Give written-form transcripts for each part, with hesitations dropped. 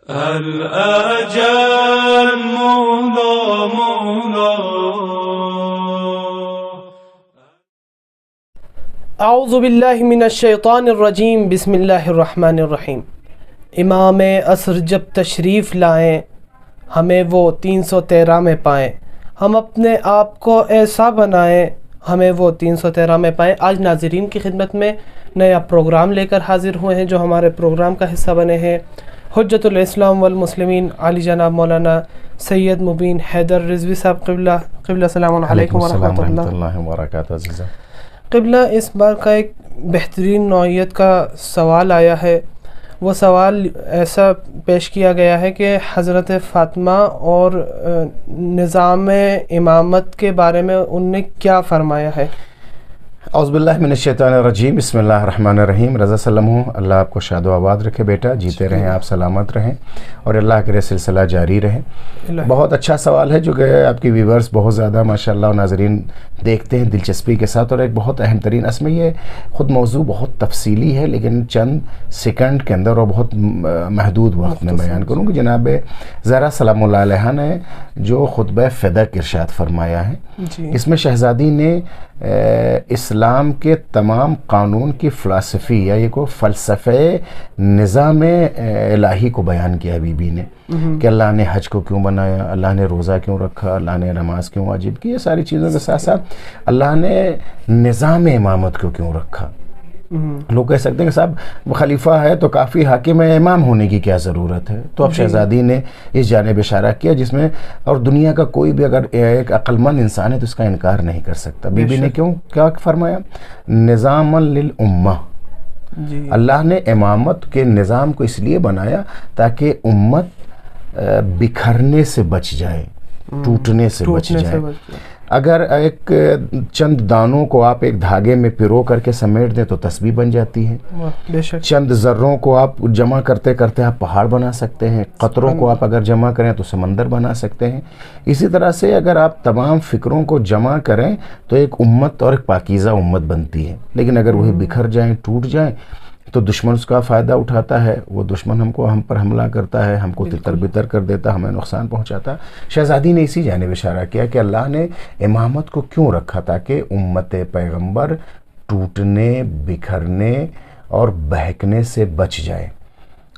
الأجل مولا مولا. اعوذ باللہ من الشیطان الرجیم. بسم اللہ الرحمن الرحیم. امام عصر جب تشریف لائیں ہمیں وہ 313 میں پائیں، ہم اپنے آپ کو ایسا بنائیں ہمیں وہ 313 میں پائیں. آج ناظرین کی خدمت میں نیا پروگرام لے کر حاضر ہوئے ہیں جو ہمارے پروگرام کا حصہ بنے ہیں. حجت الاسلام والمسلمین علی جناب مولانا سید مبین حیدر رضوی صاحب قبلہ. السلام علیکم ورحمۃ اللہ وبرکاتہ. عزیزہ قبلہ، اس بار کا ایک بہترین نوعیت کا سوال آیا ہے. وہ سوال ایسا پیش کیا گیا ہے کہ حضرت فاطمہ اور نظام امامت کے بارے میں ان نے کیا فرمایا ہے. اعوذ باللہ من الشیطان الرجیم. بسم اللہ الرحمن الرحیم. رضا سلم ہوں، اللہ آپ کو شاد و آباد رکھے بیٹا، جیتے رہیں آپ، سلامت رہیں اور اللہ کے سلسلہ جاری رہے. بہت اچھا سوال ہے جو کہ آپ کی ویورز بہت زیادہ ماشاءاللہ اور ناظرین دیکھتے ہیں دلچسپی کے ساتھ، اور ایک بہت اہم ترین، اس میں یہ خود موضوع بہت تفصیلی ہے لیکن چند سیکنڈ کے اندر اور بہت محدود وقت میں بیان کروں کہ جناب زہرا سلام اللہ علیہ نے جو خطبہ فدق ارشاد فرمایا ہے، اس میں شہزادی نے اسلام کے تمام قانون کی فلسفی یا یہ کو فلسفہ نظام الہی کو بیان کیا بی بی نے، کہ اللہ نے حج کو کیوں بنایا، اللہ نے روزہ کیوں رکھا، اللہ نے نماز کیوں واجب کی. یہ ساری چیزوں کے ساتھ ساتھ اللہ نے نظام امامت کو کیوں رکھا. لوگ کہہ سکتے ہیں کہ صاحب وہ خلیفہ ہے تو کافی حاکم ہے، امام ہونے کی کیا ضرورت ہے. تو اب شہزادی نے اس جانب اشارہ کیا جس میں، اور دنیا کا کوئی بھی اگر ایک عقل مند انسان ہے تو اس کا انکار نہیں کر سکتا. بی بی نے کیا فرمایا؟ نظام للامہ. اللہ نے امامت کے نظام کو اس لیے بنایا تاکہ امت بکھرنے سے بچ جائے، ٹوٹنے سے بچ جائے. اگر ایک چند دانوں کو آپ ایک دھاگے میں پرو کر کے سمیٹ دیں تو تسبیح بن جاتی ہے. چند ذروں کو آپ جمع کرتے کرتے آپ پہاڑ بنا سکتے ہیں. قطروں کو آپ اگر جمع کریں تو سمندر بنا سکتے ہیں. اسی طرح سے اگر آپ تمام فکروں کو جمع کریں تو ایک امت اور ایک پاکیزہ امت بنتی ہے. لیکن اگر وہی بکھر جائیں، ٹوٹ جائیں تو دشمن اس کا فائدہ اٹھاتا ہے. وہ دشمن ہم پر حملہ کرتا ہے، ہم کو تتر بتر کر دیتا، ہمیں نقصان پہنچاتا. شہزادی نے اسی جانب اشارہ کیا کہ اللہ نے امامت کو کیوں رکھا؟ تاکہ امت پیغمبر ٹوٹنے، بکھرنے اور بہکنے سے بچ جائے.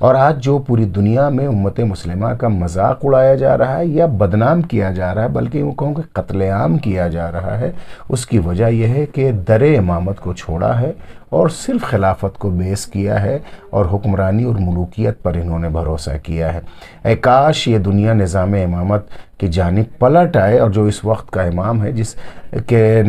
اور آج جو پوری دنیا میں امت مسلمہ کا مذاق اڑایا جا رہا ہے یا بدنام کیا جا رہا ہے، بلکہ یوں کہوں کہ قتل عام کیا جا رہا ہے، اس کی وجہ یہ ہے کہ در امامت کو چھوڑا ہے اور صرف خلافت کو بیس کیا ہے اور حکمرانی اور ملوکیت پر انہوں نے بھروسہ کیا ہے. اے کاش یہ دنیا نظام امامت کی جانب پلٹ آئے، اور جو اس وقت کا امام ہے جس کے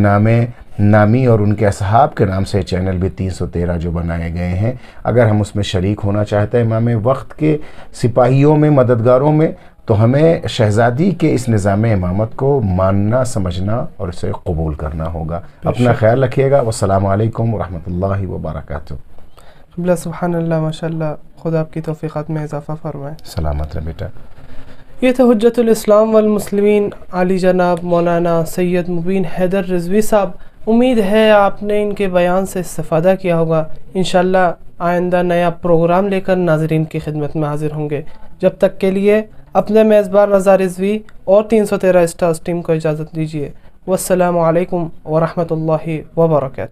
نامی اور ان کے اصحاب کے نام سے چینل بھی 313 جو بنائے گئے ہیں، اگر ہم اس میں شریک ہونا چاہتے ہیں امام وقت کے سپاہیوں میں، مددگاروں میں، تو ہمیں شہزادی کے اس نظام امامت کو ماننا، سمجھنا اور اسے قبول کرنا ہوگا. اپنا خیال رکھیے گا. والسلام علیکم ورحمۃ اللہ وبرکاتہ. سبحان اللہ، ماشاءاللہ، خدا آپ کی توفیقات میں اضافہ فرمائے. سلامت رہ بیٹا. یہ تھے حجت الاسلام والمسلمین علی جناب مولانا سید مبین حیدر رضوی صاحب. امید ہے آپ نے ان کے بیان سے استفادہ کیا ہوگا. انشاءاللہ آئندہ نیا پروگرام لے کر ناظرین کی خدمت میں حاضر ہوں گے. جب تک کے لیے اپنے میزبان رضا رضوی اور 313 اسٹارز ٹیم کو اجازت دیجیے. والسلام علیکم ورحمۃ اللہ وبرکاتہ.